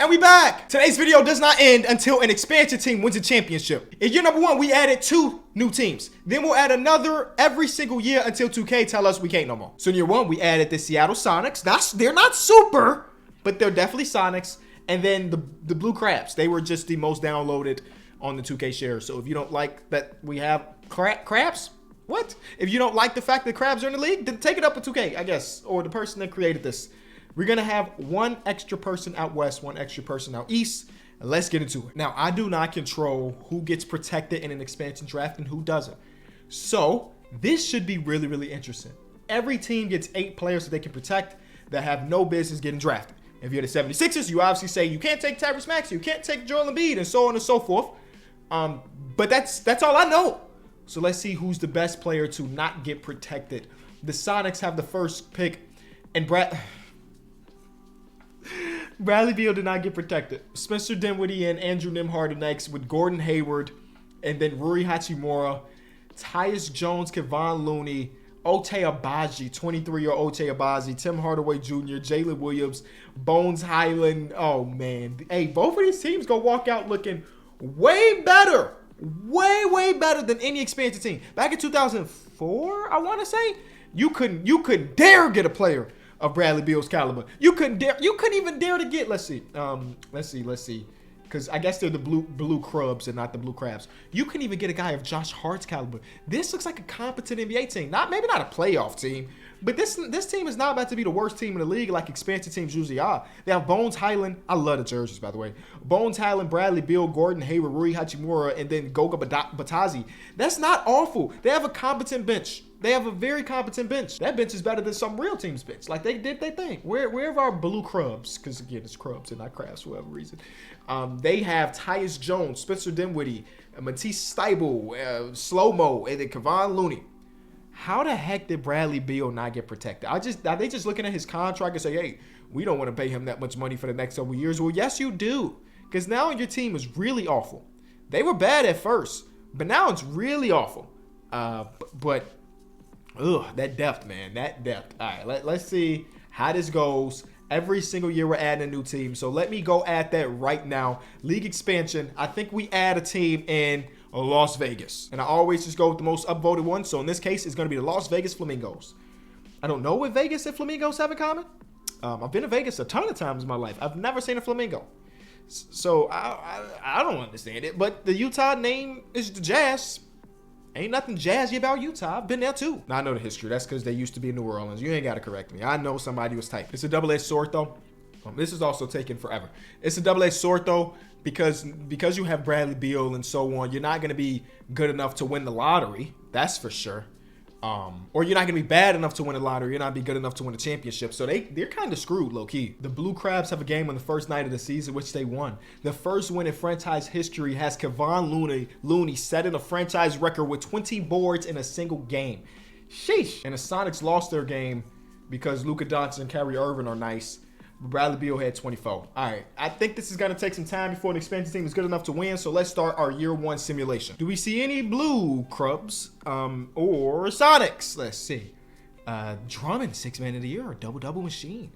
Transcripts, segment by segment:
And we back! Today's video does not end until an expansion team wins a championship. In year number 1, we added 2 new teams. Then we'll add another every single year until 2K tell us we can't no more. So in year 1, we added the Seattle Sonics. They're not super, but they're definitely Sonics. And then the Blue Crabs. They were just the most downloaded on the 2K share. So if you don't like that we have crabs, what? If you don't like the fact that crabs are in the league, then take it up with 2K, I guess. Or the person that created this. We're going to have 1 extra person out west, 1 extra person out east. And let's get into it. Now, I do not control who gets protected in an expansion draft and who doesn't. So this should be really, really interesting. Every team gets 8 players that they can protect that have no business getting drafted. If you're the 76ers, you obviously say you can't take Tyrese Maxey, you can't take Joel Embiid, and so on and so forth. But that's all I know. So let's see who's the best player to not get protected. The Sonics have the first pick, and Bradley Beal did not get protected. Spencer Dinwiddie and Andrew Nembhard next with Gordon Hayward, and then Rui Hachimura, Tyus Jones, Kevon Looney, Ochai Agbaji, 23-year-old Ochai Agbaji, Tim Hardaway Jr., Jalen Williams, Bones Highland. Oh, man. Hey, both of these teams gonna walk out looking way better. Way better than any expansion team. Back in 2004, I want to say, you couldn't dare get a player of Bradley Beal's caliber. You couldn't even dare to get, let's see. Because I guess they're the blue crabs and not the blue crabs. You couldn't even get a guy of Josh Hart's caliber. This looks like a competent NBA team. Maybe not a playoff team, but this team is not about to be the worst team in the league like expansion teams usually are. They have Bones Highland. I love the jerseys, by the way. Bones Highland, Bradley Beal, Gordon Hayward, Rui Hachimura, and then Goga Batadze. That's not awful. They have a competent bench. They have a very competent bench. That bench is better than some real teams' bench. Like, they did their thing. Where are our blue crabs? Because, again, it's crabs and not crabs for whatever reason. They have Tyus Jones, Spencer Dinwiddie, Matisse Thybulle, Slow-Mo, and then Kevon Looney. How the heck did Bradley Beal not get protected? Are they just looking at his contract and say, hey, we don't want to pay him that much money for the next several years? Well, yes, you do. Because now your team is really awful. They were bad at first, but now it's really awful. That depth, man. That depth. All right, let's see how this goes. Every single year we're adding a new team. So let me go add that right now. League expansion. I think we add a team in Las Vegas. And I always just go with the most upvoted one. So in this case, it's going to be the Las Vegas Flamingos. I don't know what Vegas and Flamingos have in common. I've been to Vegas a ton of times in my life. I've never seen a flamingo. So I don't understand it. But the Utah name is the Jazz. Ain't nothing jazzy about Utah. I've been there too. Now I know the history. That's because they used to be in New Orleans. You ain't got to correct me. I know somebody was typing. It's a double-edged sword though. This is also taking forever. It's a double-edged sword though because you have Bradley Beal and so on. You're not going to be good enough to win the lottery. That's for sure. Or you're not going to be bad enough to win the lottery. You're not be good enough to win the championship. So they're kind of screwed, low-key. The Blue Crabs have a game on the first night of the season, which they won. The first win in franchise history has Kevon Looney setting a franchise record with 20 boards in a single game. Sheesh. And the Sonics lost their game because Luka Doncic and Kyrie Irving are nice. Bradley Beal had 24. All right, I think this is going to take some time before an expansion team is good enough to win, so let's start our year 1 simulation. Do we see any blue crabs or Sonics? Let's see. Drummond, 6th man of the year, double-double machine.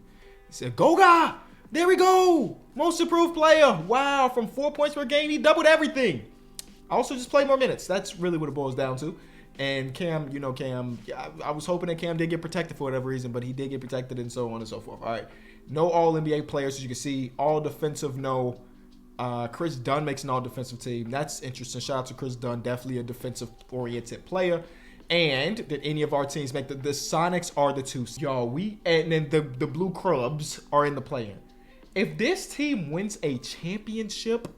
It's a Goga. There we go. Most improved player. Wow, from 4 points per game, he doubled everything. Also just play more minutes. That's really what it boils down to. And Cam, Cam, I was hoping that Cam did get protected for whatever reason, but he did get protected and so on and so forth. All right. No all-NBA players, as you can see. All defensive, no. Chris Dunn makes an all-defensive team. That's interesting. Shout out to Chris Dunn. Definitely a defensive-oriented player. And did any of our teams make the Sonics are the 2? Yo, and then the Blue Crabs are in the play-in. If this team wins a championship,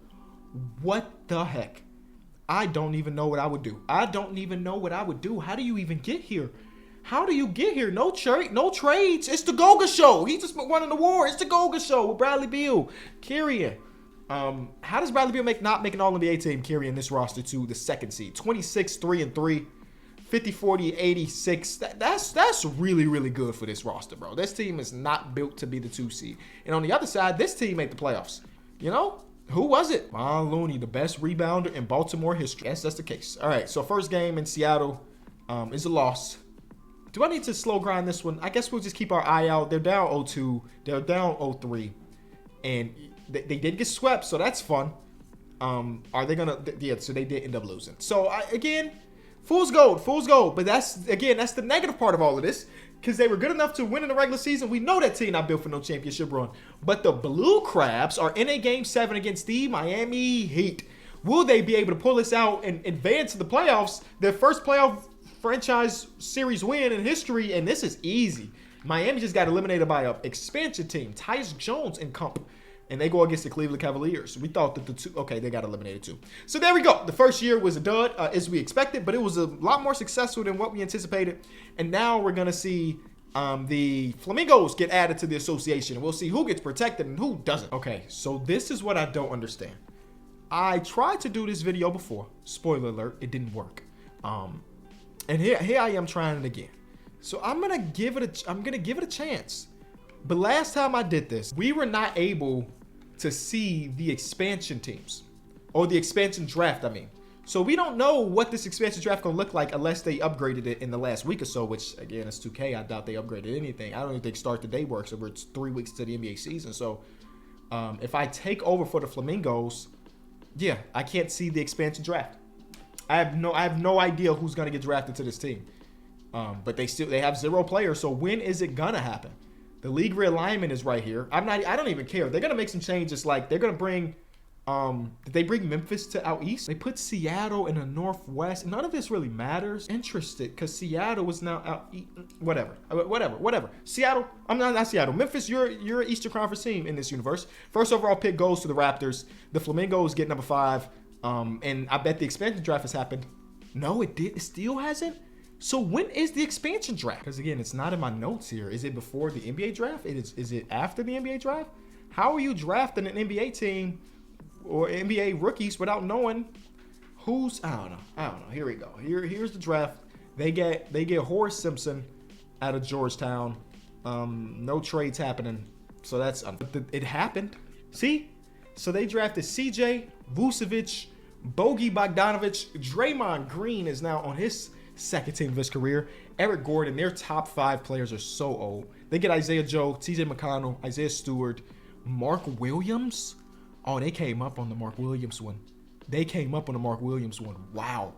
what the heck? I don't even know what I would do. How do you even get here? How do you get here? No trades. It's the Goga Show. He just running the war. It's the Goga Show with Bradley Beal. Carrying. How does Bradley Beal not make an All-NBA team carrying this roster to the 2nd seed? 26, 3-3, 50, 40, 86. That's really, really good for this roster, bro. This team is not built to be the 2 seed. And on the other side, this team made the playoffs. Who was it? Kevon Looney, the best rebounder in Baltimore history. Yes, that's the case. All right, so first game in Seattle is a loss. Do I need to slow grind this one? I guess we'll just keep our eye out. They're down 0-2. They're down 0-3. And They did get swept, so that's fun. Are they gonna? Yeah, so they did end up losing. So again, fool's gold. But that's the negative part of all of this, because they were good enough to win in the regular season. We know that team not built for no championship run. But the Blue Crabs are in a Game 7 against the Miami Heat. Will they be able to pull this out and advance to the playoffs? Their first playoff franchise series win in history, and this is easy. Miami just got eliminated by an expansion team, Tyus Jones and Comp, and they go against the Cleveland Cavaliers. We thought that they got eliminated too. So there we go. The first year was a dud, as we expected, but it was a lot more successful than what we anticipated. And now we're going to see the Flamingos get added to the association. We'll see who gets protected and who doesn't. Okay, so this is what I don't understand. I tried to do this video before. Spoiler alert, it didn't work. And here I am trying it again. So I'm gonna give it a chance. But last time I did this, we were not able to see the expansion teams, or the expansion draft, I mean. So we don't know what this expansion draft gonna look like unless they upgraded it in the last week or so, which again, it's 2K. I doubt they upgraded anything. I don't even think start the day works, so we're 3 weeks to the NBA season. So if I take over for the Flamingos, yeah, I can't see the expansion draft. I have no idea who's gonna get drafted to this team. But they have 0 players. So when is it gonna happen? The league realignment is right here. I don't even care. They're gonna make some changes. Like they're gonna bring. Did they bring Memphis to out east? They put Seattle in the northwest. None of this really matters. Interested because Seattle was now out. Whatever. Seattle. I'm not Seattle. Memphis. You're an Eastern Conference team in this universe. First overall pick goes to the Raptors. The Flamingos get number 5. And I bet the expansion draft has happened. No, it did. It still hasn't. So when is the expansion draft? Because again, it's not in my notes here. Is it before the NBA draft? Is it after the NBA draft? How are you drafting an NBA team or NBA rookies without knowing who's? I don't know. Here we go. Here's the draft. They get Horace Simpson out of Georgetown. No trades happening. So that's it happened. See? So they drafted CJ, Vucevic, Bogey Bogdanovic. Draymond Green is now on his second team of his career. Eric Gordon, their top 5 players are so old. They get Isaiah Joe, TJ McConnell, Isaiah Stewart, Mark Williams. Oh, they came up on the Mark Williams one. Wow.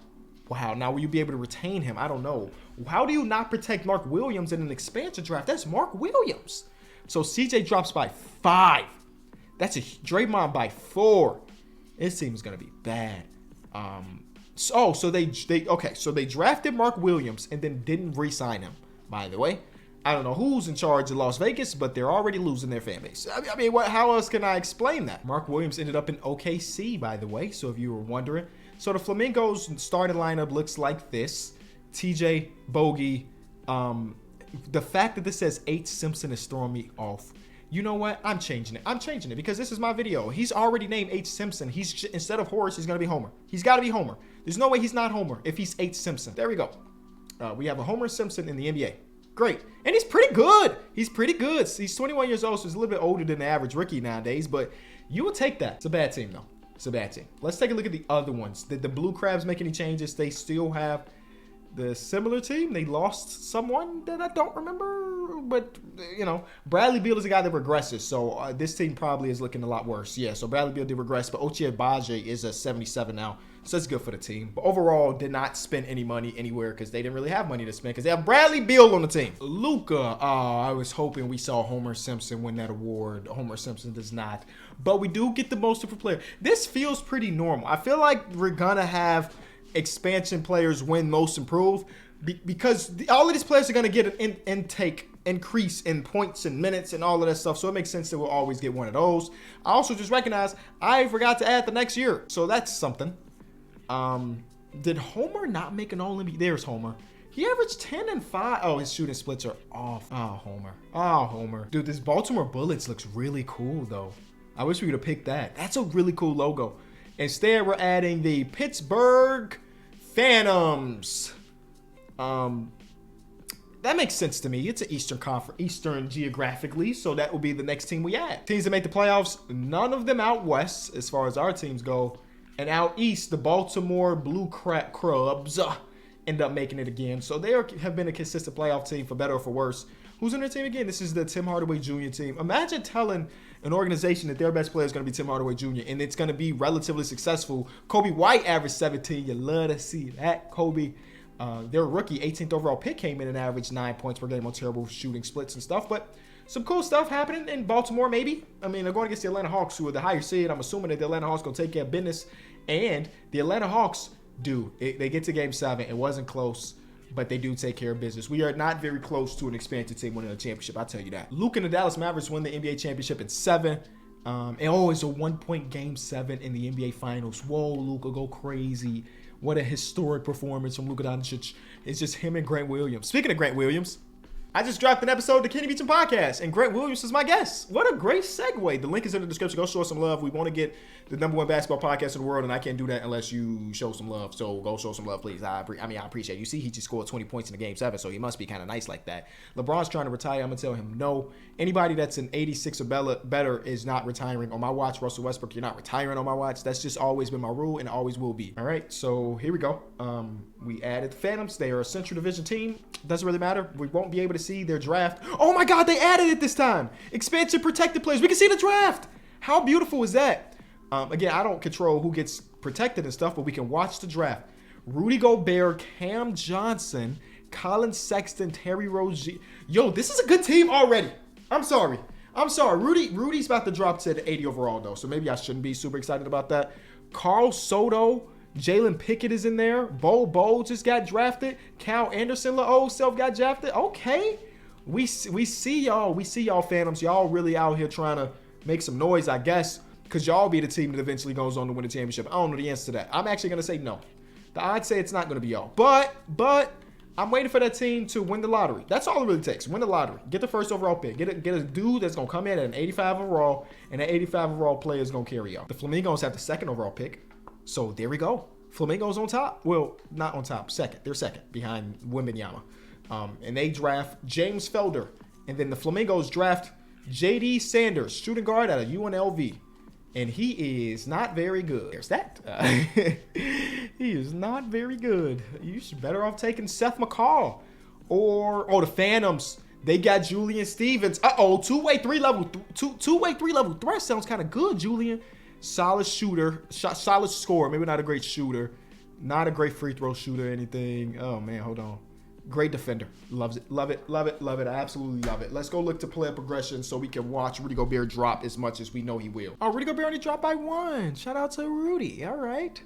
Now, will you be able to retain him? I don't know. How do you not protect Mark Williams in an expansion draft? That's Mark Williams. So CJ drops by 5. That's a Draymond by 4. This team is gonna be bad. So they drafted Mark Williams and then didn't re-sign him. By the way, I don't know who's in charge of Las Vegas, but they're already losing their fan base. I mean, how else can I explain that? Mark Williams ended up in OKC, by the way. So if you were wondering, so the Flamingos starting lineup looks like this: TJ, Bogey. The fact that this says H. Simpson is throwing me off. You know what? I'm changing it because this is my video. He's already named H. Simpson. He's instead of Horace, he's gonna be Homer. He's got to be Homer. There's no way he's not Homer if he's H. Simpson. There we go. We have a Homer Simpson in the NBA. Great, and he's pretty good. He's 21 years old, so he's a little bit older than the average rookie nowadays. But you will take that. It's a bad team though. It's a bad team. Let's take a look at the other ones. Did the Blue Crabs make any changes? They still have the similar team. They lost someone that I don't remember, but you know, Bradley Beal is a guy that regresses, so this team probably is looking a lot worse. Yeah, so Bradley Beal did regress, but Ochai Agbaji is a 77 now, so that's good for the team. But overall, did not spend any money anywhere because they didn't really have money to spend because they have Bradley Beal on the team. Luka, I was hoping we saw Homer Simpson win that award. Homer Simpson does not, but we do get the most improved player. This feels pretty normal. I feel like we're gonna have expansion players win most improved because all of these players are going to get an increase in points and minutes and all of that stuff, so it makes sense that we'll always get one of those. I also just recognize I forgot to add the next year, so that's something. Did Homer not make an All-NBA? There's Homer. He averaged 10 and 5. Oh, his shooting splits are off. Oh, Homer. Dude, this Baltimore Bullets looks really cool though. I wish we would have picked that. That's a really cool logo. Instead, we're adding the Pittsburgh Phantoms. That makes sense to me. It's an Eastern Conference, Eastern geographically, so that will be the next team we add. Teams that make the playoffs, none of them out west, as far as our teams go. And out east, the Baltimore Blue Crabs end up making it again. So they have been a consistent playoff team, for better or for worse. Who's in their team again? This is the Tim Hardaway Jr. team. Imagine telling an organization that their best player is going to be Tim Hardaway Jr. and it's going to be relatively successful. Kobe White averaged 17. You love to see that, Kobe. Their rookie 18th overall pick came in and averaged 9 points per game on terrible shooting splits and stuff. But some cool stuff happening in Baltimore, maybe. I mean, they're going against the Atlanta Hawks, who are the higher seed. I'm assuming that the Atlanta Hawks going to take care of business. And the Atlanta Hawks they get to Game 7. It wasn't close, but they do take care of business. We are not very close to an expansion team winning a championship, I'll tell you that. Luke and the Dallas Mavericks won the NBA championship in 7. And it's a 1-point Game 7 in the NBA Finals. Whoa, Luka, go crazy. What a historic performance from Luka Doncic. It's just him and Grant Williams. Speaking of Grant Williams, I just dropped an episode of the Kenny Beecham podcast, and Grant Williams is my guest. What a great segue. The link is in the description. Go show us some love. We want to get the #1 basketball podcast in the world, and I can't do that unless you show some love. So go show some love, please. I appreciate it. You see, he just scored 20 points in the Game 7, so he must be kind of nice like that. LeBron's trying to retire. I'm going to tell him no. Anybody that's an 86 or better is not retiring on my watch. Russell Westbrook, you're not retiring on my watch. That's just always been my rule and always will be. All right, so here we go. We added the Phantoms. They are a Central Division team. Doesn't really matter. We won't be able to see their draft. Oh my God, they added it this time. Expansion protected players. We can see the draft. How beautiful is that? Again, I don't control who gets protected and stuff, but we can watch the draft. Rudy Gobert, Cam Johnson, Colin Sexton, Terry Rozier. Yo, this is a good team already. I'm sorry. Rudy's about to drop to 80 overall, though, so maybe I shouldn't be super excited about that. Carl Soto, Jalen Pickett is in there. Bo just got drafted. Cal Anderson, the old self, got drafted. Okay. We see y'all. We see y'all, Phantoms. Y'all really out here trying to make some noise, I guess, because y'all be the team that eventually goes on to win the championship. I don't know the answer to that. I'm actually going to say no. The odds say it's not going to be y'all. But I'm waiting for that team to win the lottery. That's all it really takes. Win the lottery. Get the first overall pick. Get a dude that's going to come in at an 85 overall, and that 85 overall player is going to carry y'all. The Flamingos have the second overall pick. So there we go. Flamingos on top. Well, not on top. Second. They're second behind Wembanyama. And they draft James Felder. And then the Flamingos draft J.D. Sanders, shooting guard out of UNLV. And he is not very good. There's that. He is not very good. You should better off taking Seth McCall. Or the Phantoms. They got Julian Stevens. Two-way three-level threat sounds kind of good, Julian. Solid shooter. Solid scorer. Maybe not a great shooter. Not a great free throw shooter or anything. Oh, man, hold on. Great defender. Loves it. Love it. Love it. Love it. I absolutely love it. Let's go look to player progression so we can watch Rudy Gobert drop as much as we know he will. Oh, Rudy Gobert only dropped by 1. Shout out to Rudy. All right.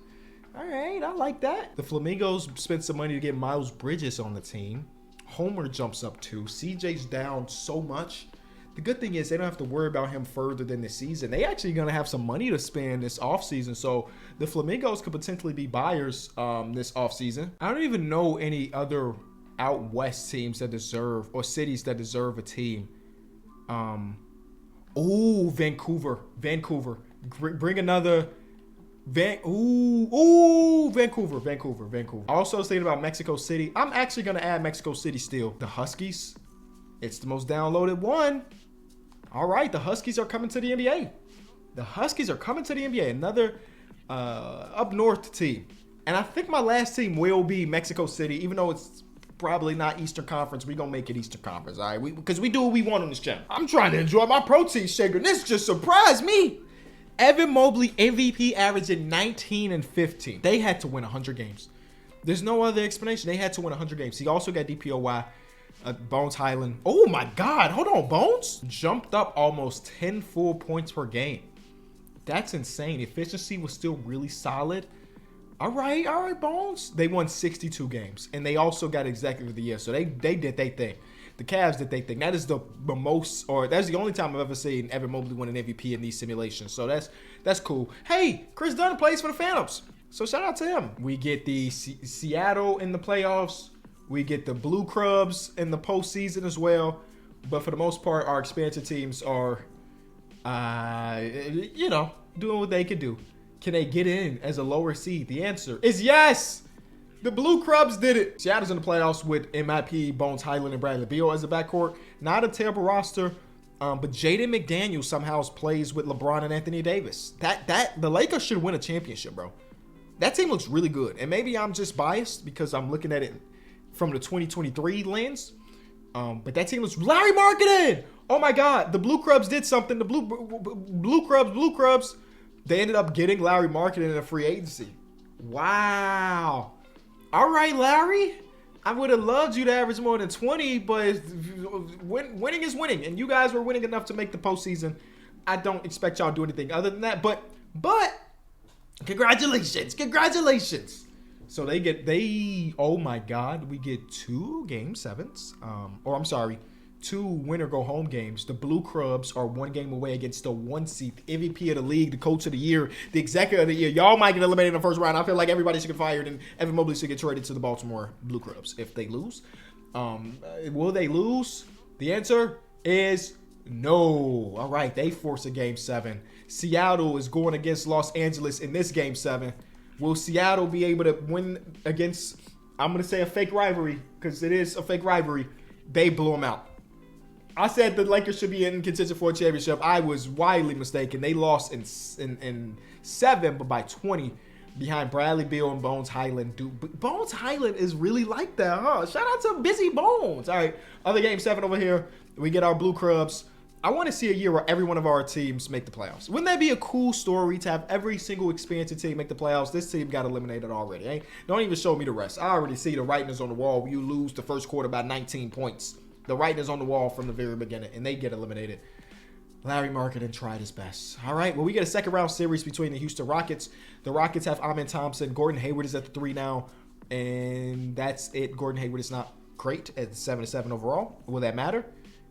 I like that. The Flamingos spent some money to get Miles Bridges on the team. Homer jumps up 2. CJ's down so much. The good thing is they don't have to worry about him further than this season. They actually going to have some money to spend this offseason. So the Flamingos could potentially be buyers this offseason. I don't even know any other out west teams that deserve, or cities that deserve a team. Vancouver. Bring another Vancouver. I also was thinking about Mexico City. I'm actually going to add Mexico City still. The Huskies. It's the most downloaded one. All right, the Huskies are coming to the NBA. Another up north team. And I think my last team will be Mexico City, even though it's probably not Eastern Conference. We're going to make it Eastern Conference, all right? Because we do what we want on this channel. I'm trying to enjoy my protein shaker. This just surprised me. Evan Mobley, MVP, averaging 19 and 15. They had to win 100 games. There's no other explanation. They had to win 100 games. He also got DPOY. Bones Highland. Oh, my God. Hold on. Bones jumped up almost 10 full points per game. That's insane. Efficiency was still really solid. All right, Bones. They won 62 games, and they also got Executive of the Year, so they did their thing. The Cavs did their thing. That is the most, or that's the only time I've ever seen Evan Mobley win an MVP in these simulations, so that's cool. Hey, Chris Dunn plays for the Phantoms, so shout out to him. We get the Seattle in the playoffs. We get the Blue Crubs in the postseason as well, but for the most part, our expansion teams are, doing what they can do. Can they get in as a lower seed? The answer is yes. The Blue Crubs did it. Seattle's in the playoffs with MIP, Bones Highland, and Bradley Beal as the backcourt. Not a terrible roster, but Jaden McDaniels somehow plays with LeBron and Anthony Davis. The Lakers should win a championship, bro. That team looks really good. And maybe I'm just biased because I'm looking at it from the 2023 lens. But that team was Larry Marketing. Oh my God, the Blue Crubs did something. The Blue Crubs. They ended up getting Larry Marketing in a free agency. Wow. All right, Larry. I would have loved you to average more than 20, but winning is winning, and you guys were winning enough to make the postseason. I don't expect y'all to do anything other than that. But congratulations. So oh my God, we get 2 game 7s. Two winner go home games. The Blue Crubs are 1 game away against the 1 seed, MVP of the league, the coach of the year, the executive of the year. Y'all might get eliminated in the first round. I feel like everybody should get fired and Evan Mobley should get traded to the Baltimore Blue Crubs if they lose. Will they lose? The answer is no. All right, they force a game 7. Seattle is going against Los Angeles in this game 7. Will Seattle be able to win against, I'm going to say a fake rivalry, because it is a fake rivalry. They blew them out. I said the Lakers should be in contention for a championship. I was widely mistaken. They lost in 7, but by 20 behind Bradley Beal and Bones Highland. Dude, Bones Highland is really like that, huh? Shout out to Busy Bones. All right, other game 7 over here. We get our Blue Crubs. I want to see a year where every one of our teams make the playoffs. Wouldn't that be a cool story to have every single expansion team make the playoffs? This team got eliminated already. Eh? Don't even show me the rest. I already see the writing is on the wall. You lose the first quarter by 19 points. The writing is on the wall from the very beginning, and they get eliminated. Larry Marketing tried his best. All right, well, we get a second round series between the Houston Rockets. The Rockets have Amen Thompson. Gordon Hayward is at the 3 now, and that's it. Gordon Hayward is not great at 7-7 overall. Will that matter?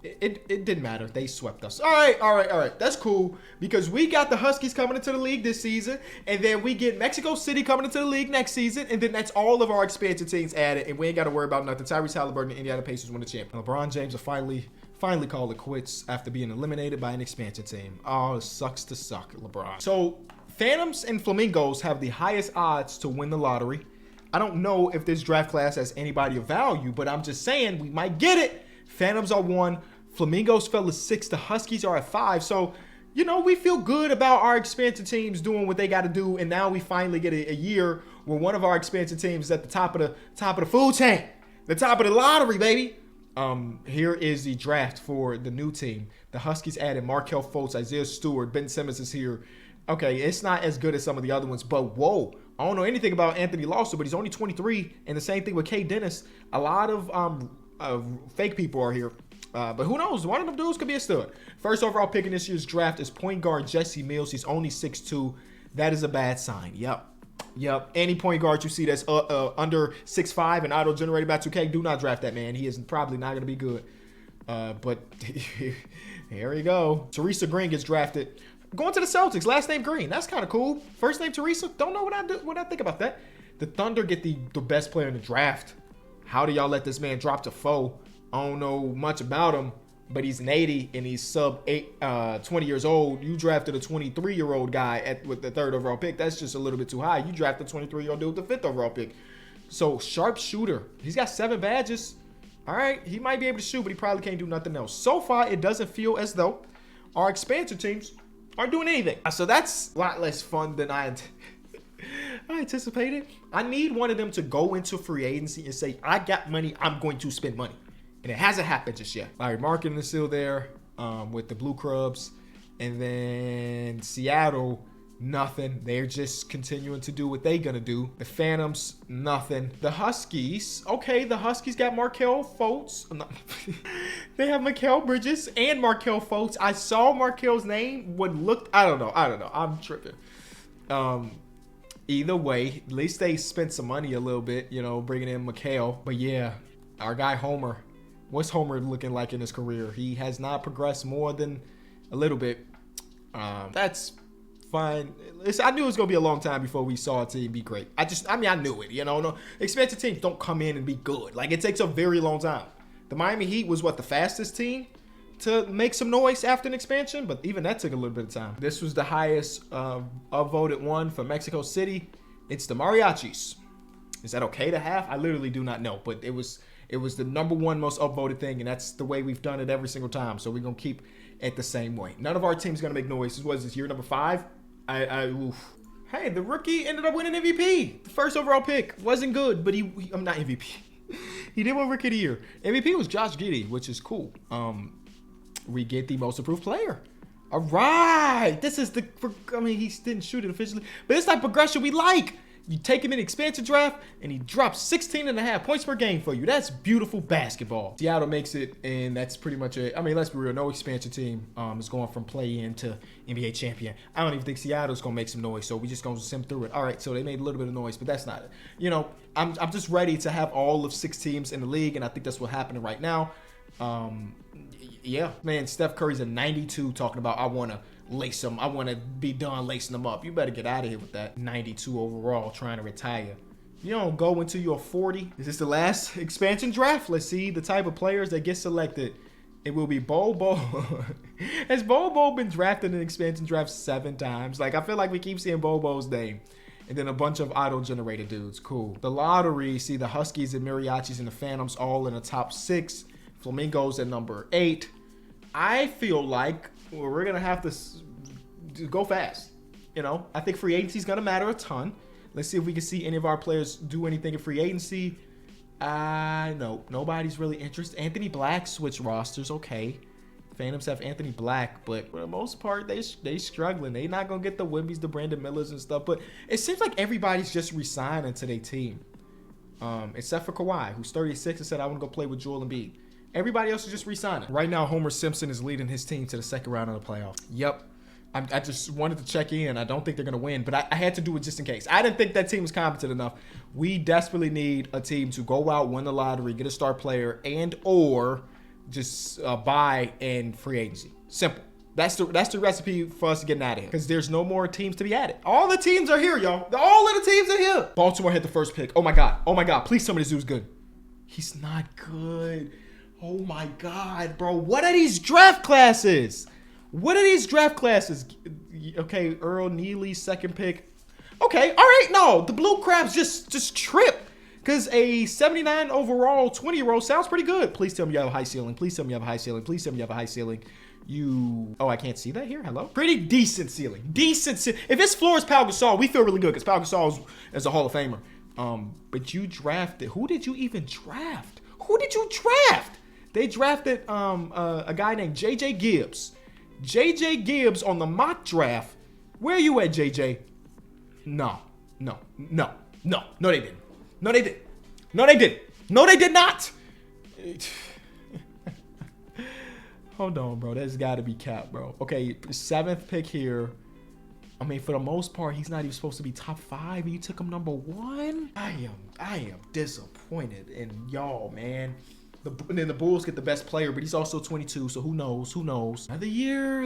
It didn't matter. They swept us. All right. That's cool because we got the Huskies coming into the league this season, and then we get Mexico City coming into the league next season, and then that's all of our expansion teams added, and we ain't got to worry about nothing. Tyrese Halliburton and Indiana Pacers win the champion. LeBron James will finally call it quits after being eliminated by an expansion team. Oh, it sucks to suck, LeBron. So Phantoms and Flamingos have the highest odds to win the lottery. I don't know if this draft class has anybody of value, but I'm just saying we might get it. Phantoms are 1. Flamingos fell to 6. The Huskies are at 5. So, we feel good about our expansion teams doing what they got to do. And now we finally get a year where one of our expansion teams is at the top of the food chain, the top of the lottery, baby. Here is the draft for the new team. The Huskies added Markelle Fultz, Isaiah Stewart, Ben Simmons is here. Okay, it's not as good as some of the other ones, but whoa. I don't know anything about Anthony Lawson, but he's only 23. And the same thing with Kay Dennis. A lot of fake people are here. But who knows? One of them dudes could be a stud. First overall pick in this year's draft is point guard Jesse Mills. He's only 6'2". That is a bad sign. Yep. Any point guard you see that's under 6'5" and auto-generated by 2K, do not draft that man. He is probably not going to be good. But here we go. Teresa Green gets drafted. Going to the Celtics. Last name Green. That's kind of cool. First name Teresa. Don't know what I think about that. The Thunder get the best player in the draft. How do y'all let this man drop to 4? I don't know much about him, but he's an 80 and he's 20 years old. You drafted a 23-year-old guy with the 3rd overall pick. That's just a little bit too high. You drafted a 23-year-old dude with the 5th overall pick. So sharp shooter. He's got 7 badges. All right, he might be able to shoot, but he probably can't do nothing else. So far, it doesn't feel as though our expansion teams aren't doing anything. So that's a lot less fun than I anticipated. I need one of them to go into free agency and say, I got money, I'm going to spend money. And it hasn't happened just yet. Larry Marketing is still there with the Blue Crubs. And then Seattle, nothing. They're just continuing to do what they're going to do. The Phantoms, nothing. The Huskies, okay, the Huskies got Markelle Fultz. They have Mikal Bridges and Markelle Fultz. I saw Markelle's name. I don't know. I'm tripping. Either way, at least they spent some money a little bit, bringing in Mikal. But yeah, our guy Homer. What's Homer looking like in his career? He has not progressed more than a little bit. That's fine. I knew it was going to be a long time before we saw a team be great. I knew it, No, expansion teams don't come in and be good. Like, it takes a very long time. The Miami Heat was, the fastest team to make some noise after an expansion? But even that took a little bit of time. This was the highest upvoted one for Mexico City. It's the Mariachis. Is that okay to have? I literally do not know. But it was the number 1 most upvoted thing, and that's the way we've done it every single time. So we're going to keep it the same way. None of our team's going to make noise. This was year number 5. Oof. Hey, the rookie ended up winning MVP. The first overall pick wasn't good, but I'm not MVP. He did win Rookie of the Year. MVP was Josh Giddey, which is cool. We get the most improved player. All right. This is the, I mean, he didn't shoot it officially, but it's like progression we like. You take him in the expansion draft, and he drops 16.5 points per game for you. That's beautiful basketball. Seattle makes it, and that's pretty much it. I mean, let's be real. No expansion team is going from play-in to NBA champion. I don't even think Seattle's going to make some noise, so we just going to sim through it. All right, so they made a little bit of noise, but that's not it. You know, I'm just ready to have all of 6 teams in the league, and I think that's what's happening right now. Yeah, man, Steph Curry's at 92 talking about, I want to lace them. I want to be done lacing them up. You better get out of here with that. 92 overall, trying to retire. You don't go until you're 40. Is this the last expansion draft? Let's see the type of players that get selected. It will be Bobo. Has Bobo been drafted in an expansion draft 7 times? Like, I feel like we keep seeing Bobo's name. And then a bunch of auto-generated dudes. Cool. The lottery, see the Huskies and Mariachis and the Phantoms all in the top 6. Flamingos at number 8. I feel like we're going to have to go fast. You know, I think free agency is going to matter a ton. Let's see if we can see any of our players do anything in free agency. No, nobody's really interested. Anthony Black switch rosters. Okay. Phantoms have Anthony Black, but for the most part, they struggling. They not going to get the Wimbies, the Brandon Millers and stuff. But it seems like everybody's just resigning to their team. Except for Kawhi, who's 36 and said, I want to go play with Joel Embiid. Everybody else is just re-signing. Right now, Homer Simpson is leading his team to the second round of the playoffs. Yep. I just wanted to check in. I don't think they're going to win, but I had to do it just in case. I didn't think that team was competent enough. We desperately need a team to go out, win the lottery, get a star player, and or just buy in free agency. Simple. That's the recipe for us getting out of here because there's no more teams to be added. All the teams are here, y'all. All of the teams are here. Baltimore had the first pick. Oh, my God. Oh, my God. Please tell me this dude's good. He's not good. Oh my God, bro. What are these draft classes? What are these draft classes? Okay, Earl Neely, second pick. Okay, all right, no. The Blue Crabs just trip. Because a 79 overall 20-year-old sounds pretty good. Please tell me you have a high ceiling. Please tell me you have a high ceiling. Please tell me you have a high ceiling. Oh, I can't see that here. Hello? Pretty decent ceiling. If his floor is Pau Gasol, we feel really good because Pau Gasol is a Hall of Famer. But you drafted. Who did you even draft? Who did you draft? They drafted a guy named J.J. Gibbs. J.J. Gibbs on the mock draft. Where are you at, J.J.? No, they didn't. No, they didn't. No, they didn't. No, they did not. Hold on, bro. That's got to be cap, bro. Okay, 7th pick here. I mean, for the most part, he's not even supposed to be top 5. And you took him number 1. I am disappointed in y'all, man. And then the Bulls get the best player, but he's also 22, so who knows? Who knows? Another year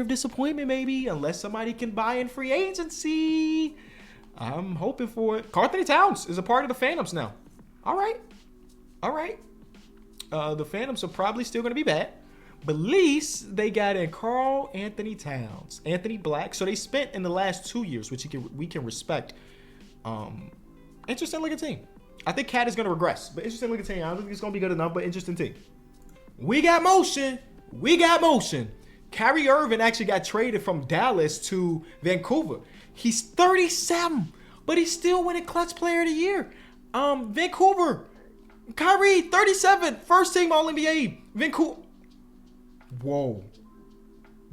of disappointment, maybe, unless somebody can buy in free agency. I'm hoping for it. Karl-Anthony Towns is a part of the Phantoms now. All right. The Phantoms are probably still going to be bad, but at least they got in Karl-Anthony Towns, Anthony Black. So they spent in the last 2 years, which we can respect. Interesting looking team. I think Cat is going to regress, but interesting looking team. I don't think it's going to be good enough, but interesting team. We got motion. Kyrie Irving actually got traded from Dallas to Vancouver. He's 37, but he's still winning Clutch Player of the Year. Vancouver. Kyrie, 37, first team All-NBA. Vancouver. Whoa.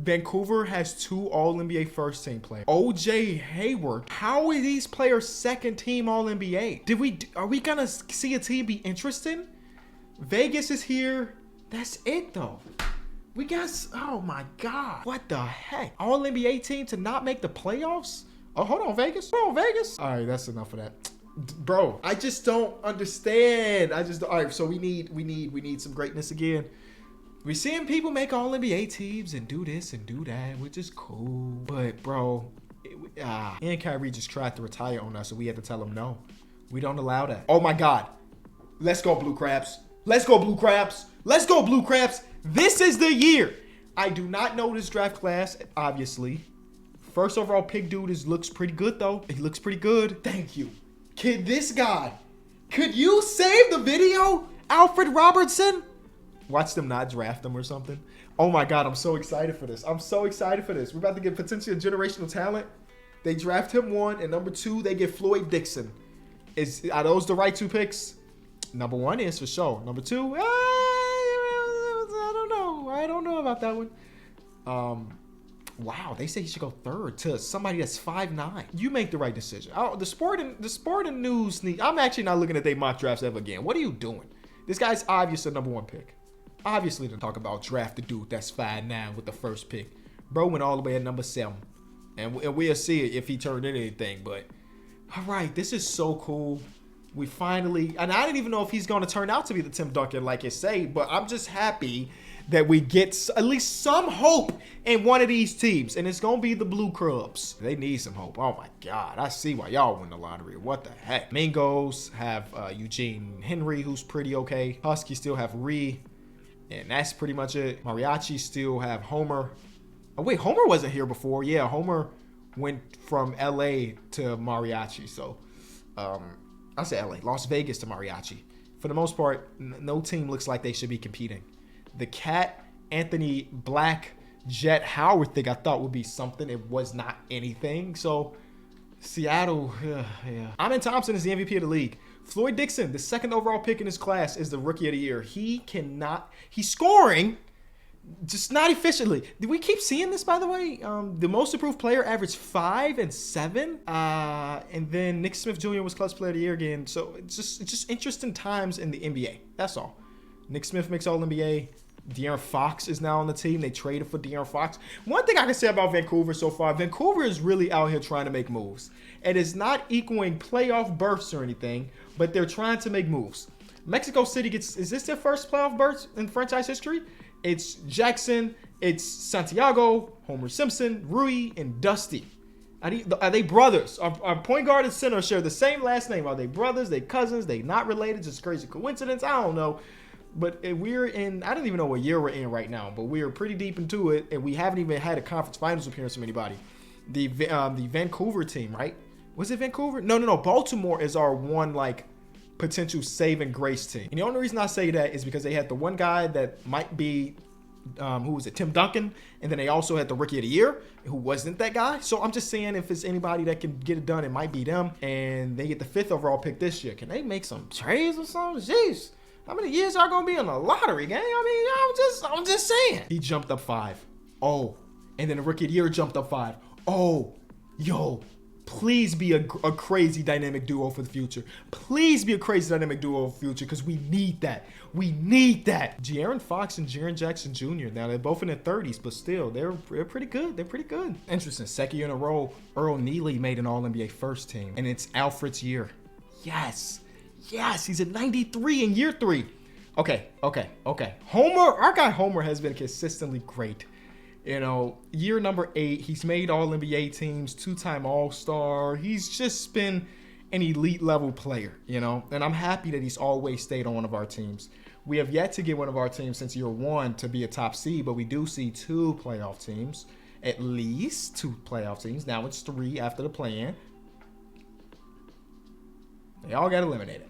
Vancouver has 2 All-NBA first-team players. O.J. Hayward. How are these players second-team All-NBA? Are we gonna see a team be interesting? Vegas is here. That's it, though. We got, oh my God. What the heck? All-NBA team to not make the playoffs? Oh, hold on, Vegas. All right, that's enough of that. Bro, I just don't understand. All right, so we need some greatness again. We're seeing people make All-NBA teams and do this and do that, which is cool. But, bro, and Kyrie just tried to retire on us, so we had to tell him no. We don't allow that. Oh, my God. Let's go, Blue Crabs. Let's go, Blue Crabs. Let's go, Blue Crabs. This is the year. I do not know this draft class, obviously. First overall pick dude looks pretty good, though. He looks pretty good. Thank you. Could you save the video, Alfred Robertson? Watch them not draft them or something. Oh my God, I'm so excited for this. We're about to get potentially a generational talent. They draft him 1, and number 2, they get Floyd Dixon. Are those the right 2 picks? Number one is for sure. Number two, I don't know. I don't know about that one. Wow, they say he should go third to somebody that's 5'9". You make the right decision. Oh, the sporting news. I'm actually not looking at their mock drafts ever again. What are you doing? This guy's obviously the number one pick. Obviously, to talk about draft the dude that's 5'9" with the first pick. Bro went all the way at number 7. And we'll see if he turned into anything. But, all right, this is so cool. We finally, and I didn't even know if he's going to turn out to be the Tim Duncan, like you say, but I'm just happy that we get at least some hope in one of these teams. And it's going to be the Blue Crabs. They need some hope. Oh, my God. I see why y'all win the lottery. What the heck? Mingos have Eugene Henry, who's pretty okay. Huskies still have Ree. And that's pretty much it. Mariachi still have Homer. Oh, wait, Homer wasn't here before. Yeah, Homer went from L.A. to Mariachi. So, I said L.A., Las Vegas to Mariachi. For the most part, no team looks like they should be competing. The Cat, Anthony Black, Jet Howard thing I thought would be something. It was not anything. So, Seattle, yeah. Amen Thompson is the MVP of the league. Floyd Dixon, the second overall pick in his class, is the rookie of the year. He's scoring, just not efficiently. Did we keep seeing this, by the way? The most improved player averaged 5 and 7. And then Nick Smith Jr. was clutch player of the year again. So it's just interesting times in the NBA. That's all. Nick Smith makes All-NBA. De'Aaron Fox is now on the team. They traded for De'Aaron Fox. One thing I can say about Vancouver so far, Vancouver is really out here trying to make moves. It is not equaling playoff berths or anything, but they're trying to make moves. Mexico City is this their first playoff berth in franchise history? It's Jackson, it's Santiago, Homer Simpson, Rui, and Dusty. Are they brothers? Our point guard and center share the same last name. Are they brothers? They cousins? They not related? Just crazy coincidence? I don't know. But we're in, I don't even know what year we're in right now, but we're pretty deep into it, and we haven't even had a conference finals appearance from anybody. The Vancouver team, right? Was it Vancouver? No. Baltimore is our one, potential saving grace team. And the only reason I say that is because they had the one guy that might be, who was it, Tim Duncan, and then they also had the rookie of the year, who wasn't that guy. So I'm just saying, if it's anybody that can get it done, it might be them, and they get the 5th overall pick this year. Can they make some trades or something? Jeez. How many years y'all gonna be in the lottery, gang? I mean, I'm just saying. He jumped up 5. Oh, and then the rookie of the year jumped up 5. Oh, yo, please be a crazy dynamic duo for the future. Please be a crazy dynamic duo for the future, because we need that. We need that. De'Aaron Fox and Jaren Jackson Jr. Now, they're both in their 30s, but still, they're pretty good. They're pretty good. Interesting. Second year in a row, Earl Neely made an All-NBA first team, and it's Alfred's year. Yes, he's at 93 in year 3. Okay. Homer, our guy Homer has been consistently great. Year number 8, he's made All-NBA teams, 2-time All-Star. He's just been an elite level player, and I'm happy that he's always stayed on one of our teams. We have yet to get one of our teams since year 1 to be a top seed, but we do see 2 playoff teams, at least 2 playoff teams. Now it's 3 after the play-in. They all got eliminated.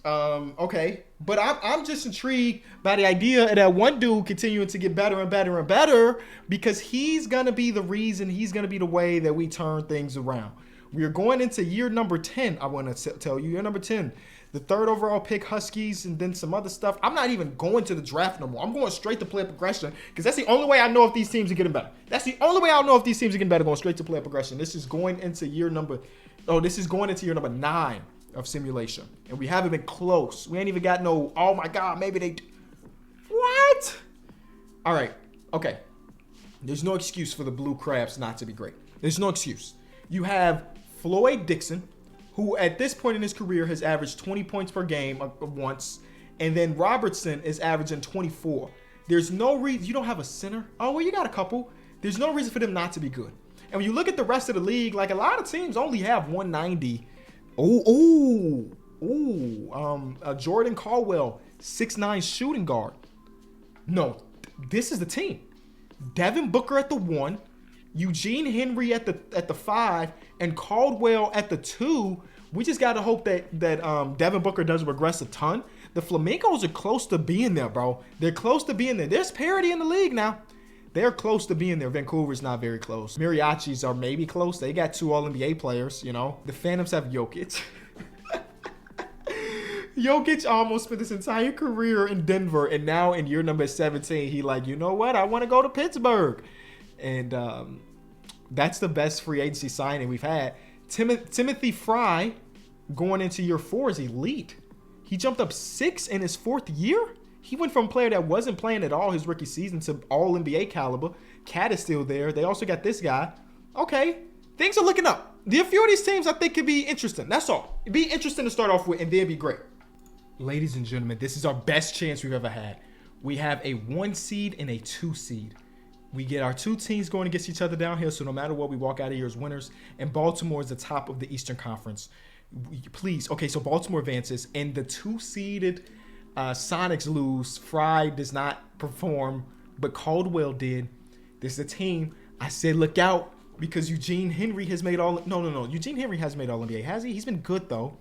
Okay, but I'm just intrigued by the idea of that one dude continuing to get better and better and better, because he's gonna be the reason. He's gonna be the way that we turn things around. We are going into year number 10. I want to tell you, year number 10, the 3rd overall pick, Huskies, and then some other stuff. I'm not even going to the draft no more. I'm going straight to player progression, because that's the only way I know if these teams are getting better. That's the only way I'll know if these teams are getting better. Going straight to player progression. This is going into year number 9 of simulation, and we haven't been close. We ain't even got no, oh my God, maybe they, what? All right, okay. There's no excuse for the Blue Crabs not to be great. There's no excuse. You have Floyd Dixon, who at this point in his career has averaged 20 points per game once, and then Robertson is averaging 24. There's no reason, you don't have a center. Oh, well, you got a couple. There's no reason for them not to be good. And when you look at the rest of the league, a lot of teams only have 190. Jordan Caldwell, 6'9" shooting guard. No, this is the team. Devin Booker at the 1, Eugene Henry at the 5, and Caldwell at the 2. We just gotta hope that Devin Booker doesn't regress a ton. The Flamingos are close to being there, bro. They're close to being there. There's parity in the league now. They're close to being there. Vancouver's not very close. Mariachis are maybe close. They got 2 All-NBA players, The Phantoms have Jokic. Jokic almost spent his entire career in Denver, and now in year number 17, he like, you know what? I want to go to Pittsburgh. And that's the best free agency signing we've had. Timothy Fry, going into year 4, is elite. He jumped up 6 in his 4th year. He went from a player that wasn't playing at all his rookie season to all NBA caliber. Cat is still there. They also got this guy. Okay, things are looking up. A few of these teams I think could be interesting. That's all. It'd be interesting to start off with and then be great. Ladies and gentlemen, this is our best chance we've ever had. We have a 1 seed and a 2 seed. We get our 2 teams going against each other down here, so no matter what, we walk out of here as winners. And Baltimore is the top of the Eastern Conference. Please, okay, so Baltimore advances, and the 2-seeded Sonics lose. Fry does not perform, but Caldwell did. This is a team. I said look out because Eugene Henry has made all. No. Eugene Henry has made All NBA, has he? He's been good though.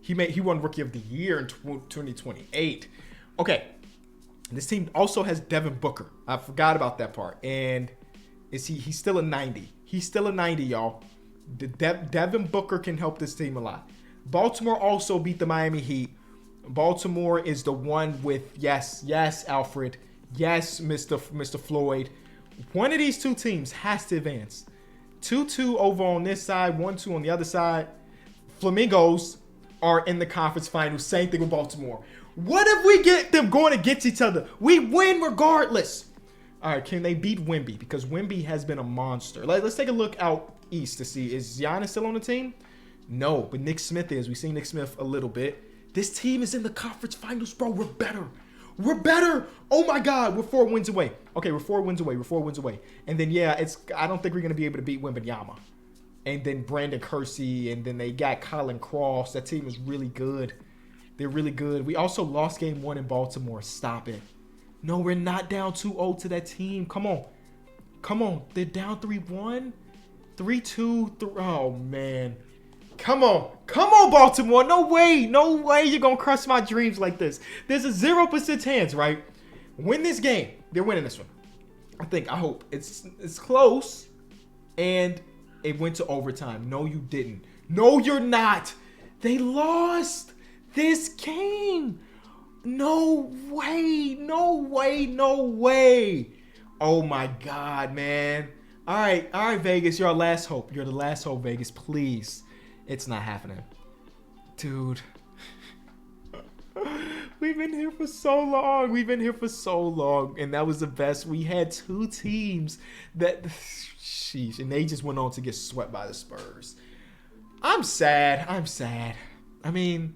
He won Rookie of the Year in 2028. Okay, this team also has Devin Booker. I forgot about that part. And he's still a 90. He's still a 90, y'all. Devin Booker can help this team a lot. Baltimore also beat the Miami Heat. Baltimore is the one with yes, Alfred. Yes, Mr. Floyd. One of these 2 teams has to advance. 2-2 over on this side, 1-2 on the other side. Flamingos are in the conference finals. Same thing with Baltimore. What if we get them going against each other? We win regardless. All right, can they beat Wemby? Because Wemby has been a monster. Let's take a look out east to see. Is Giannis still on the team? No, but Nick Smith is. We've seen Nick Smith a little bit. This team is in the conference finals, bro. We're better. We're better. Oh, my God. We're 4 wins away. Okay, we're 4 wins away. We're 4 wins away. And then, yeah, I don't think we're going to be able to beat Wembanyama. And then Brandon Kersey. And then they got Colin Cross. That team is really good. They're really good. We also lost game 1 in Baltimore. Stop it. No, we're not down 2-0 to that team. Come on. Come on. They're down 3-1. 3-2. Oh, man. Come on. Come on, Baltimore. No way. No way you're going to crush my dreams like this. There's a 0% chance, right? Win this game. They're winning this one. I hope. It's close. And it went to overtime. No, you didn't. No, you're not. They lost this game. No way. No way. No way. Oh, my God, man. All right, Vegas. You're our last hope. You're the last hope, Vegas. Please. It's not happening. Dude. We've been here for so long. And that was the best. We had 2 teams that... Sheesh. And they just went on to get swept by the Spurs. I'm sad. I mean,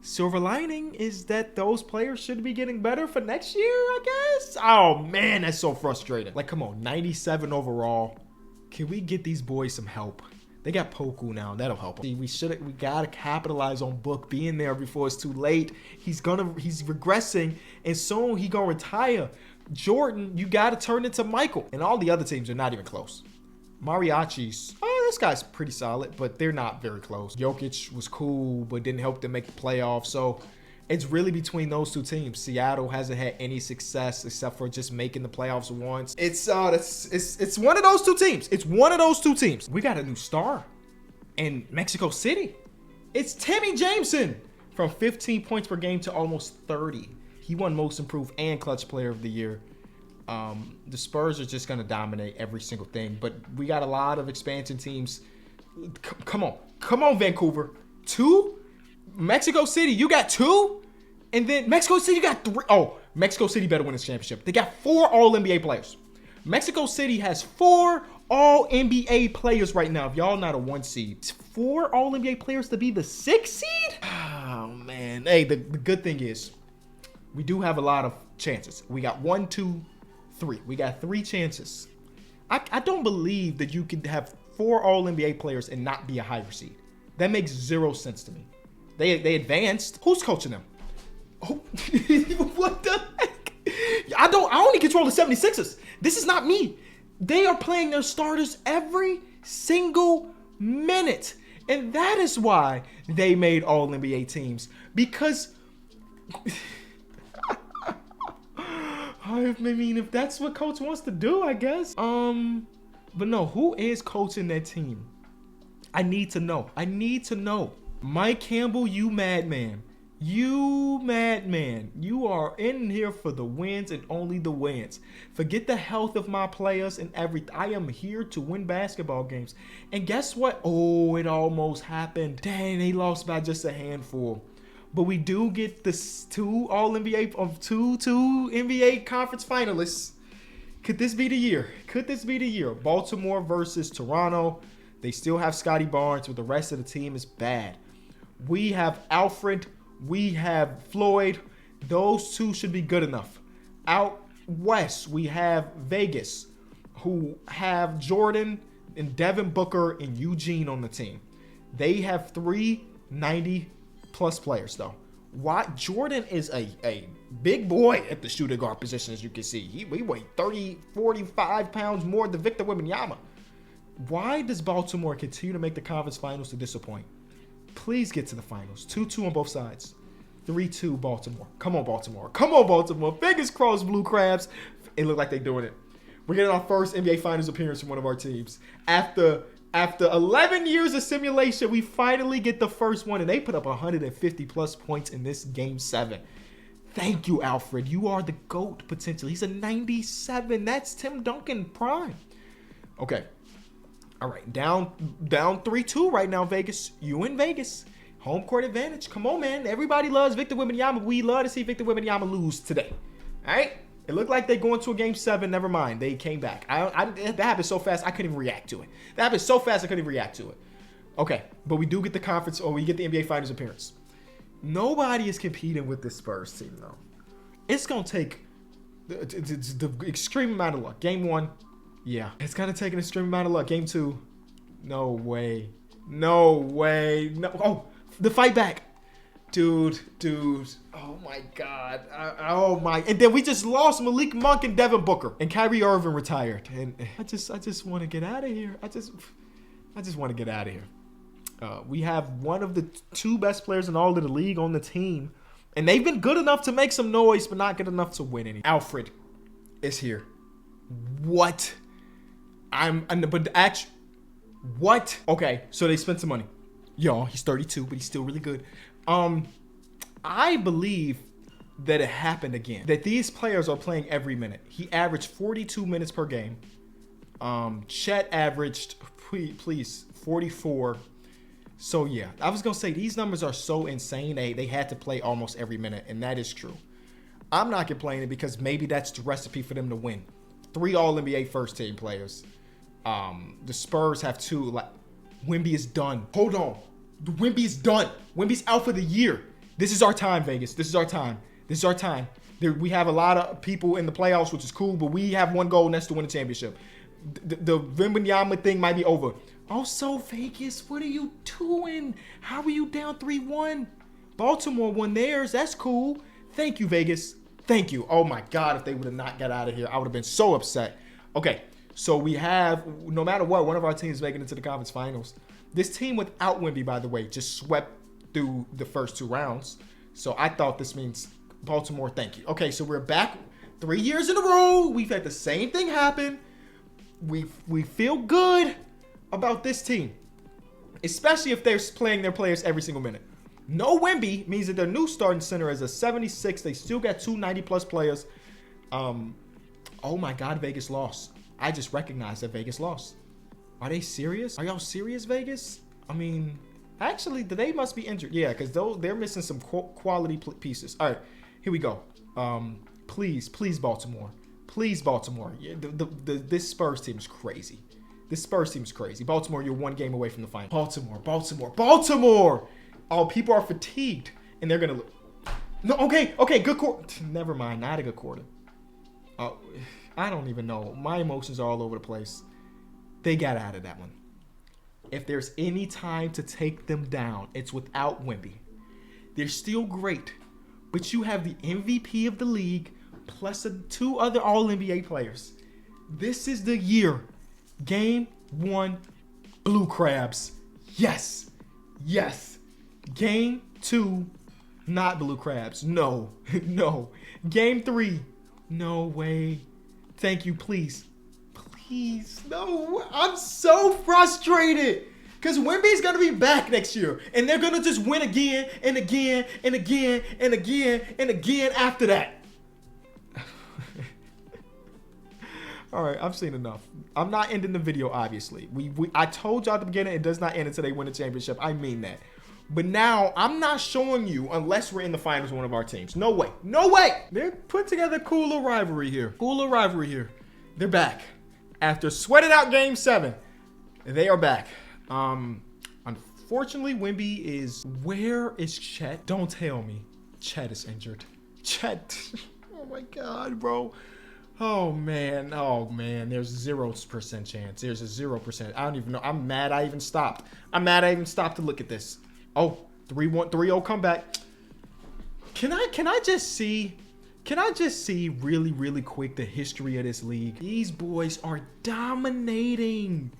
silver lining is that those players should be getting better for next year, I guess. Oh, man, that's so frustrating. Like, come on. 97 overall. Can we get these boys some help? They got Poku now. That'll help them. We gotta capitalize on Book being there before it's too late. He's regressing, and soon he gonna retire. Jordan, you gotta turn into Michael. And all the other teams are not even close. Mariachis, this guy's pretty solid, but they're not very close. Jokic was cool, but didn't help them make the playoffs. So it's really between those 2 teams. Seattle hasn't had any success except for just making the playoffs once. It's one of those 2 teams. It's one of those 2 teams. We got a new star in Mexico City. It's Timmy Jameson, from 15 points per game to almost 30. He won Most Improved and Clutch Player of the Year. The Spurs are just gonna dominate every single thing, but we got a lot of expansion teams. Come on, Vancouver. 2. Mexico City, you got 2? And then Mexico City, you got 3. Oh, Mexico City better win this championship. They got 4 All-NBA players. Mexico City has 4 All-NBA players right now. If y'all not a 1 seed. 4 All-NBA players to be the 6 seed? Oh, man. Hey, the good thing is we do have a lot of chances. We got 1, 2, 3. We got 3 chances. I don't believe that you can have 4 All-NBA players and not be a higher seed. That makes 0 sense to me. They advanced. Who's coaching them? Oh, what the heck? I only control the 76ers. This is not me. They are playing their starters every single minute. And that is why they made all NBA teams. Because I mean, if that's what coach wants to do, I guess. But no, who is coaching that team? I need to know. Mike Campbell, you madman. You madman, you are in here for the wins and only the wins. Forget the health of my players and everything. I am here to win basketball games. And guess what? Oh, it almost happened. Dang, they lost by just a handful. But we do get the two NBA conference finalists. Could this be the year? Could this be the year? Baltimore versus Toronto. They still have Scotty Barnes, but the rest of the team is bad. We have Alfred. We have Floyd. Those two should be good enough. Out west, we have Vegas, who have Jordan and Devin Booker and Eugene on the team. They have 3 90-plus players, though. Why? Jordan is a big boy at the shooting guard position, as you can see. He weighed 30, 45 pounds more than Victor Wembanyama. Why does Baltimore continue to make the conference finals to disappoint? Please get to the finals. 2-2 on both sides. 3-2 Baltimore. Come on, Baltimore. Come on, Baltimore. Fingers crossed, Blue Crabs. It looked like they're doing it. We're getting our first NBA Finals appearance from one of our teams. After 11 years of simulation, we finally get the first one, and they put up 150-plus points in this Game 7. Thank you, Alfred. You are the GOAT, potentially. He's a 97. That's Tim Duncan prime. Okay. All right, down 3-2 right now, Vegas. You in Vegas. Home court advantage. Come on, man. Everybody loves Victor Wembanyama. We love to see Victor Wembanyama lose today. All right? It looked like they're going to a Game 7. Never mind. They came back. That happened so fast, I couldn't even react to it. Okay, but we do get the conference, or we get the NBA Finals appearance. Nobody is competing with this Spurs team, though. It's going to take the extreme amount of luck. Game 1. Yeah, it's gonna take an extreme amount of luck. Game 2, no way. No. Oh, the fight back, dude. Oh my God. And then we just lost Malik Monk and Devin Booker, and Kyrie Irving retired. And I just want to get out of here. I just want to get out of here. We have one of the 2 best players in all of the league on the team, and they've been good enough to make some noise, but not good enough to win any. Alfred is here. What? What? Okay, so they spent some money. Y'all, he's 32, but he's still really good. I believe that it happened again. That these players are playing every minute. He averaged 42 minutes per game. Chet averaged, please, 44. So yeah, I was gonna say these numbers are so insane. They had to play almost every minute, and that is true. I'm not complaining because maybe that's the recipe for them to win. 3 All-NBA first-team players. The Spurs have 2. Like, Wemby is done. Hold on. Wemby is done. Wemby's out for the year. This is our time, Vegas. This is our time. We have a lot of people in the playoffs, which is cool, but we have one goal, and that's to win a championship. The Wembanyama thing might be over. Also, Vegas, what are you doing? How are you down 3-1? Baltimore won theirs. That's cool. Thank you, Vegas. Thank you. Oh, my God, if they would have not got out of here, I would have been so upset. Okay, so we have, no matter what, one of our teams making it to the conference finals. This team without Wemby, by the way, just swept through the first 2 rounds. So I thought this means Baltimore, thank you. Okay, so we're back 3 years in a row. We've had the same thing happen. We feel good about this team, especially if they're playing their players every single minute. No Wemby means that their new starting center is a 76. They still got 2 90-plus players. Oh my God, Vegas lost. I just recognized that Vegas lost. Are they serious? Are y'all serious, Vegas? I mean, actually, they must be injured. Yeah, because they're missing some quality pieces. All right, here we go. Please, Baltimore. Please, Baltimore. Yeah, this Spurs team is crazy. Baltimore, you're 1 game away from the final. Baltimore. Oh, people are fatigued, and they're going to look. No, okay, good quarter. Never mind, not a good quarter. I don't even know. My emotions are all over the place. They got out of that one. If there's any time to take them down, it's without Wemby. They're still great, but you have the MVP of the league plus 2 other All-NBA players. This is the year. Game 1, Blue Crabs. Yes. Game 2, not Blue Crabs. No. Game 3, no way. Thank you, please. No. I'm so frustrated. Because Wemby's going to be back next year. And they're going to just win again and again and again and again and again after that. All right, I've seen enough. I'm not ending the video, obviously. I told y'all at the beginning it does not end until they win the championship. I mean that. But now, I'm not showing you unless we're in the finals with one of our teams. No way. No way. They're put together a cool little rivalry here. Cool little rivalry here. They're back. After sweating out Game 7, they are back. Unfortunately, Wemby is... Where is Chet? Don't tell me. Chet is injured. Chet. Oh, my God, bro. Oh man, there's 0% chance. There's a 0%. I don't even know. I'm mad I even stopped. I'm mad I even stopped to look at this. Oh, 3-0 comeback. Can I just see really, really quick the history of this league? These boys are dominating.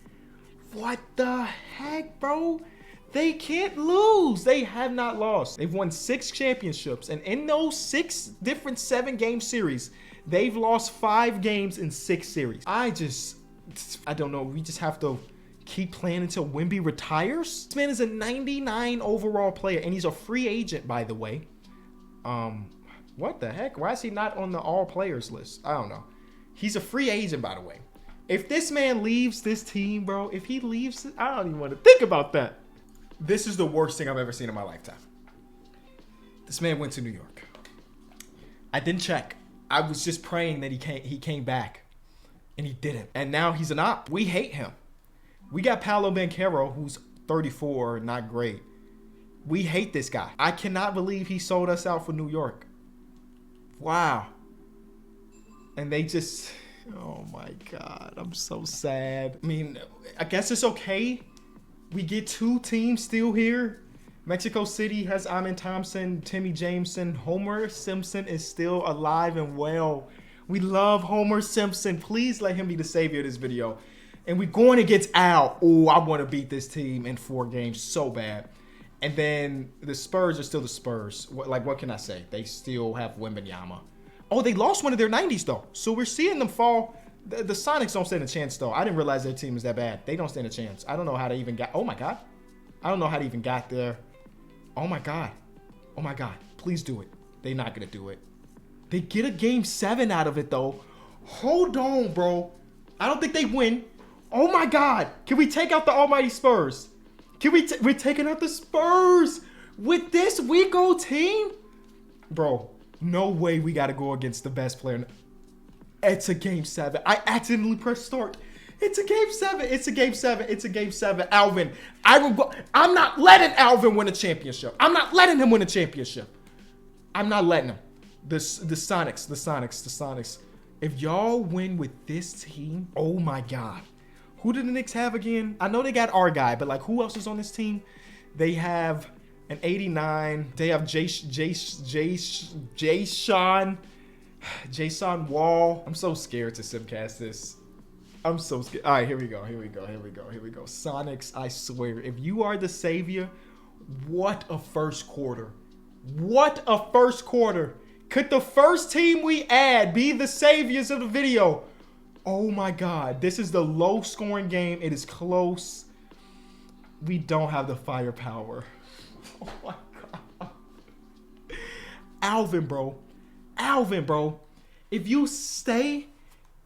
What the heck, bro? They can't lose. They have not lost. They've won 6 championships, and in those 6 different 7-game series, they've lost 5 games in 6 series. I don't know. We just have to keep playing until Wemby retires. This man is a 99 overall player, and he's a free agent, by the way. What the heck? Why is he not on the all players list? I don't know. He's a free agent, by the way. If this man leaves this team, bro, if he leaves, I don't even want to think about that. This is the worst thing I've ever seen in my lifetime. This man went to New York. I didn't check. I was just praying that he came back, and he didn't. And now he's an op. We hate him. We got Paolo Banchero, who's 34, not great. We hate this guy. I cannot believe he sold us out for New York. Wow. And they just, oh my God, I'm so sad. I mean, I guess it's okay. We get 2 teams still here. Mexico City has Amin Thompson, Timmy Jameson. Homer Simpson is still alive and well. We love Homer Simpson. Please let him be the savior of this video. And we're going against Al. Oh, I want to beat this team in 4 games so bad. And then the Spurs are still the Spurs. What can I say? They still have Wembanyama. Oh, they lost one of their 90s, though. So we're seeing them fall. The Sonics don't stand a chance, though. I didn't realize their team is that bad. They don't stand a chance. I don't know how they even got... Oh, my God. I don't know how they even got there. Oh, my God. Oh, my God. Please do it. They're not going to do it. They get a Game 7 out of it, though. Hold on, bro. I don't think they win. Oh, my God. Can we take out the almighty Spurs? We're taking out the Spurs with this weak old team? Bro, no way we got to go against the best player. It's a Game 7. I accidentally pressed start. It's a Game 7. It's a Game 7. It's a Game 7. Alvin, I'm not letting Alvin win a championship. I'm not letting him win a championship. I'm not letting him. The Sonics. If y'all win with this team, oh my God. Who did the Knicks have again? I know they got our guy, but like who else is on this team? They have an 89. They have Jason Wall. I'm so scared to simcast this. I'm so scared. All right, here we go. Sonics, I swear. If you are the savior, what a first quarter. What a first quarter. Could the first team we add be the saviors of the video? Oh my God. This is the low scoring game. It is close. We don't have the firepower. Oh my God. Alvin, bro. If you stay,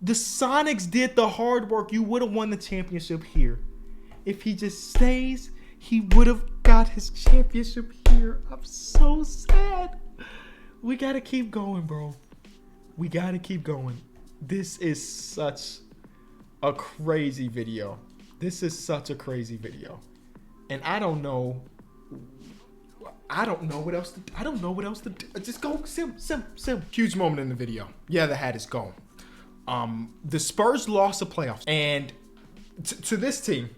the Sonics did the hard work. You would have won the championship here. If he just stays, he would have got his championship here. I'm so sad. We got to keep going, bro. We got to keep going. This is such a crazy video. And I don't know what else to do. Just go sim. Huge moment in the video. Yeah, the hat is gone. The Spurs lost the playoffs. And to this team,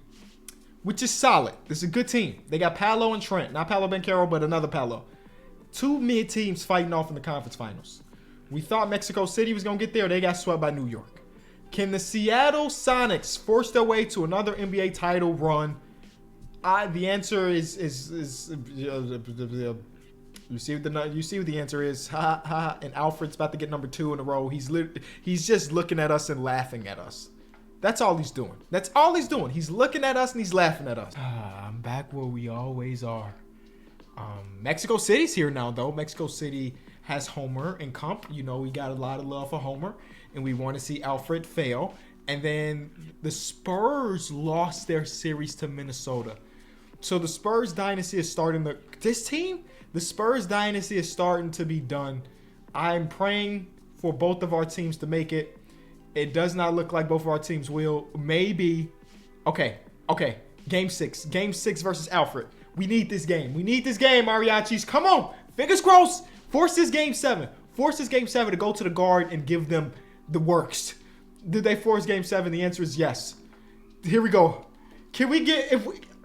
which is solid. This is a good team. They got Paolo and Trent. Not Paolo Banchero, but another Paolo. 2 mid teams fighting off in the conference finals. We thought Mexico City was going to get there. They got swept by New York. Can the Seattle Sonics force their way to another NBA title run? The answer is you see what the answer is. And Alfred's about to get number 2 in a row. He's just looking at us and laughing at us. That's all he's doing. That's all he's doing. He's looking at us and he's laughing at us. I'm back where we always are. Mexico City's here now, though. Mexico City has Homer and Kump. You know, we got a lot of love for Homer, and we want to see Alfred fail. And then the Spurs lost their series to Minnesota. So the Spurs dynasty is starting to... the Spurs dynasty is starting to be done. I'm praying for both of our teams to make it. It does not look like both of our teams will. Maybe. Okay. Game 6. Game 6 versus Alfred. We need this game. We need this game, Mariachis. Come on. Fingers crossed. Force this game 7. Force this game 7 to go to the guard and give them the works. Did they force game 7? The answer is yes. Here we go. Can we get...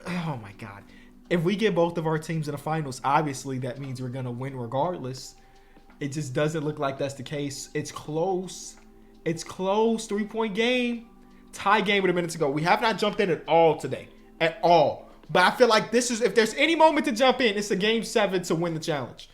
oh, my God. If we get both of our teams in the finals, obviously that means we're going to win regardless. It just doesn't look like that's the case. It's close. It's close. 3-point game. Tie game with a minute to go. We have not jumped in at all today. At all. But I feel like this is, if there's any moment to jump in, it's a game 7 to win the challenge.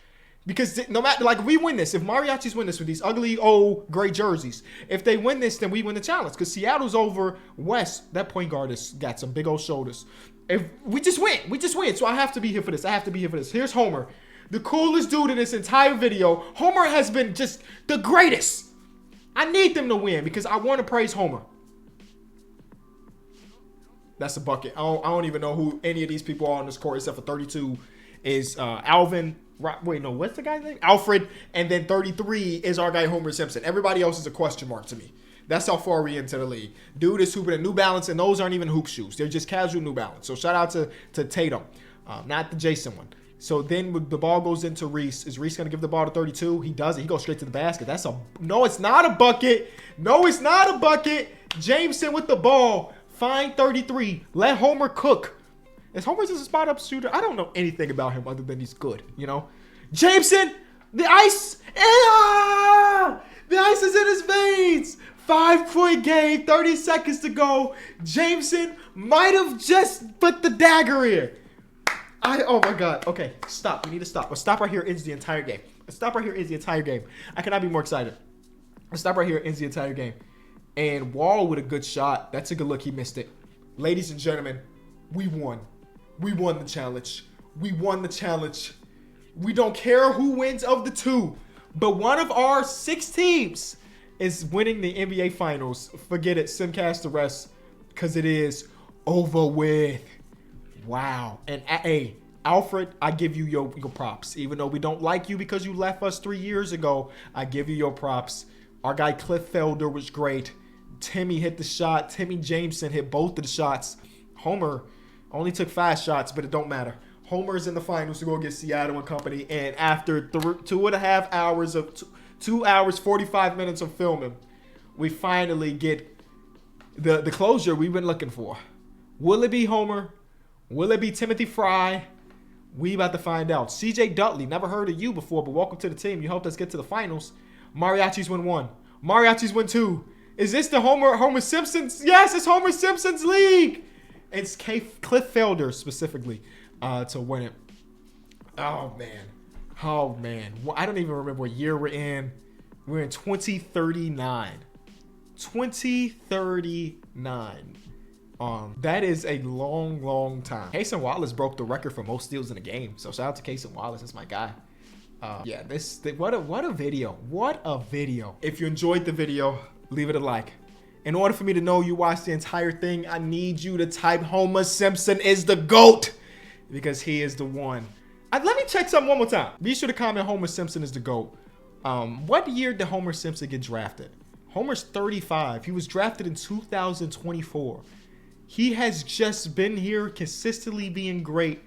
Because no matter, like, if we win this, if Mariachis win this with these ugly old gray jerseys, if they win this, then we win the challenge. Because Seattle's over West. That point guard has got some big old shoulders. If we just win. So I have to be here for this. Here's Homer. The coolest dude in this entire video. Homer has been just the greatest. I need them to win because I want to praise Homer. That's a bucket. I don't even know who any of these people are on this court except for 32 is Alvin. Wait, no, what's the guy's name? Alfred. And then 33 is our guy Homer Simpson. Everybody else is a question mark to me. That's how far we into the league. Dude is hooping in New Balance, and those aren't even hoop shoes. They're just casual New Balance. So shout out to Tatum, not the Jason one. So then the ball goes into Reese. Is Reese going to give the ball to 32? He does it. He goes straight to the basket. No, it's not a bucket. No, it's not a bucket. Jameson with the ball. Find 33. Let Homer cook. Is Homer just a spot-up shooter? I don't know anything about him other than he's good, you know? Jameson, the ice. The ice is in his veins. 5-point game, 30 seconds to go. Jameson might have just put the dagger in. Oh my God. Okay, stop. We need to stop. A stop right here ends the entire game. I cannot be more excited. A stop right here ends the entire game. And Wall with a good shot. That's a good look. He missed it. Ladies and gentlemen, we won. We won the challenge. We won the challenge. We don't care who wins of the two, but one of our 6 teams is winning the NBA Finals. Forget it. Simcast the rest because it is over with. Wow. And hey, Alfred, I give you your props. Even though we don't like you because you left us 3 years ago, I give you your props. Our guy Cliff Felder was great. Timmy hit the shot. Timmy Jameson hit both of the shots. Homer only took 5 shots, but it don't matter. Homer's in the finals to go against Seattle and company. And after 2.5 hours of 2 hours, 45 minutes of filming, we finally get the closure we've been looking for. Will it be Homer? Will it be Timothy Fry? We about to find out. CJ Dudley, never heard of you before, but welcome to the team. You helped us get to the finals. Mariachis win 1. Mariachis win 2. Is this the Homer Simpsons? Yes, it's Homer Simpson's league. It's Cliff Felder specifically to win it. Oh, man. Well, I don't even remember what year we're in. We're in 2039. 2039. That is a long time. Cason Wallace broke the record for most steals in a game. So shout out to Cason Wallace. That's my guy. Yeah, what a video. What a video. If you enjoyed the video, leave it a like. In order for me to know you watched the entire thing, I need you to type Homer Simpson is the GOAT because he is the one. Let me check something one more time. Be sure to comment Homer Simpson is the GOAT. What year did Homer Simpson get drafted? Homer's 35. He was drafted in 2024. He has just been here consistently being great.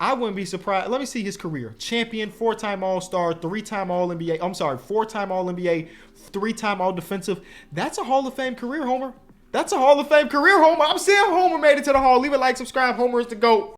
I wouldn't be surprised. Let me see his career. Champion, 4-time All-Star, 3-time All-NBA. I'm sorry, 4-time All-NBA, 3-time All-Defensive. That's a Hall of Fame career, Homer. I'm saying Homer made it to the Hall. Leave a like, subscribe. Homer is the GOAT.